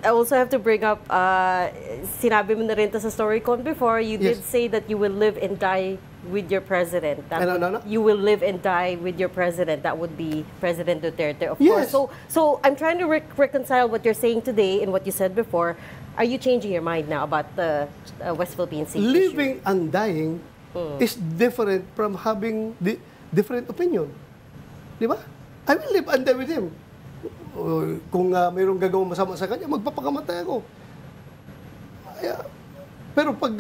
I also have to bring up, sinabi mo na rin to sa StoryCon before, you did say that you will live and die with your president. You will live and die with your president. That would be President Duterte, of course. So I'm trying to reconcile what you're saying today and what you said before. Are you changing your mind now about the West Philippine Sea Living and dying is different from having different opinion. Di ba? I will live and die with him. Kung mayroong gagawang masama sa kanya, magpapakamatay ako. Pero pag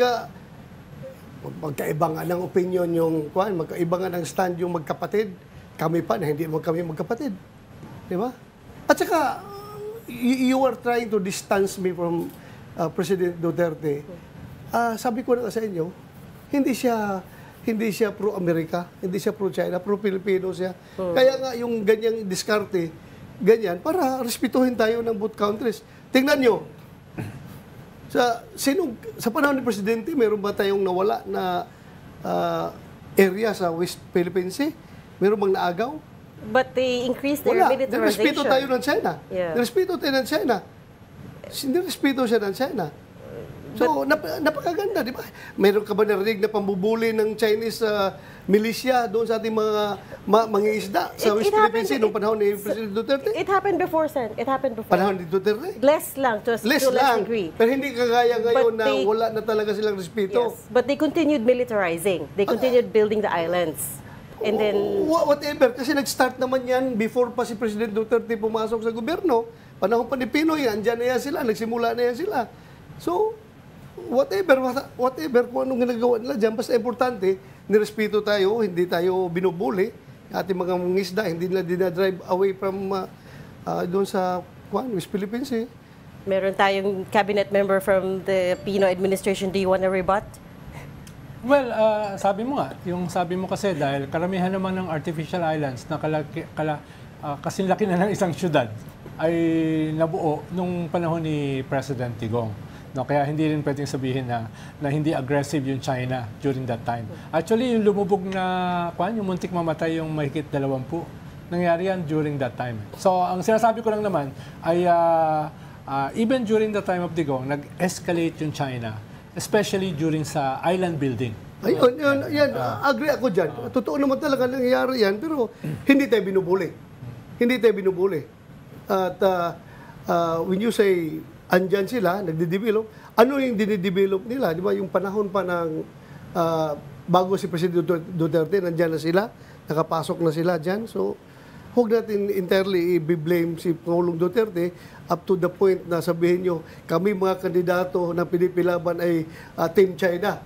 magkaiba nga ng opinion yung magkaiba nga ng stand yung magkapatid, kami pa na hindi mo kami magkapatid. Di ba? At saka, you are trying to distance me from President Duterte. Sabi ko na sa inyo, hindi siya pro-America, hindi siya pro-China, pro-Filipino siya. Kaya nga yung ganyang diskarte, ganyan, para respetuhin tayo ng both countries. Tingnan nyo, sa panahon ni Presidente, meron ba tayong nawala na area sa West Philippine Sea? Meron bang naagaw? But they increased their militarization. Nirespeto tayo ng China. Nirespeto tayo ng China. Nirespeto siya ng China. So, napakaganda, di ba? Meron ka ba narinig na pambubuli ng Chinese militia doon sa ating mga mangingisda sa West Philippine Sea noong panahon ni President Duterte? It happened before, Sen. It happened before. Panahon ni Duterte? Less lang, to a less degree. Pero hindi kagaya ngayon na wala na talaga silang respeto. Yes, but they continued militarizing. They continued building the islands. And then... Whatever, kasi nag-start naman yan before pa si President Duterte pumasok sa gobyerno. Panahon pa ni Pinoy, andyan na yan sila, nagsimula na yan sila. So, whatever kung anong ginagawa nila dyan, basta importante, nirespeto tayo, hindi tayo binubuli, ating mga mangisda, hindi nila dinadrive away from doon sa West Philippines. Meron tayong cabinet member from the Pinoy administration. Do you want to rebut? Well, sabi mo nga, yung sabi mo kasi dahil karamihan naman ng artificial islands na kasinlaki na ng isang syudad ay nabuo nung panahon ni President Digong. No, kaya hindi rin pwedeng sabihin na hindi aggressive yung China during that time. Actually, yung lumubog na yung muntik mamatay yung mahigit 20, nangyari yan during that time. So, ang sinasabi ko lang naman ay even during the time of Digong, nag-escalate yung China, especially during sa island building. Ayun, yan, agree ako dyan. Totoo naman talaga nangyayari yan, pero hindi tayo binubuli. Hindi tayo binubuli. At when you say, andyan sila, nagde-develop. Ano yung dinidevelop nila? Di ba yung panahon pa ng bago si President Duterte, nandyan na sila, nakapasok na sila dyan. So, huwag natin entirely i-blame si Pangulong Duterte up to the point na sabihin nyo, kami mga kandidato na pinipilaban ay Team China.